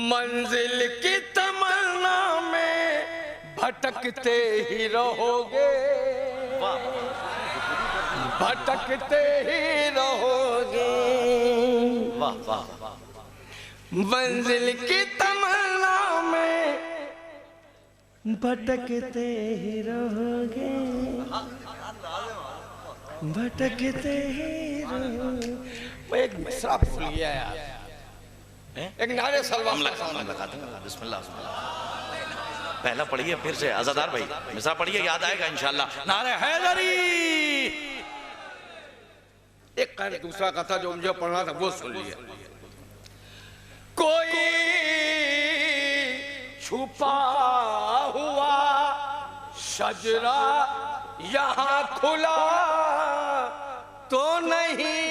मंजिल की तमन्ना में भटकते ही रहोगे, भटकते ही रहोगे। वाह वाह। मंजिल की तमन्ना में भटकते ही रहोगे, भटकते ही रहोगे। मैं एक मिसरा भूल गया यार, एक नारे सलवार लगा दूंगा। बिस्मिल्लाह। पहला पढ़िए फिर से आजादार भाई, मिसरा पढ़िए, याद आएगा इंशाल्लाह। नारे हैदरी। एक दूसरा कथा जो मुझे पढ़ना था वो सुन लिया। कोई छुपा हुआ शजरा यहाँ खुला तो नहीं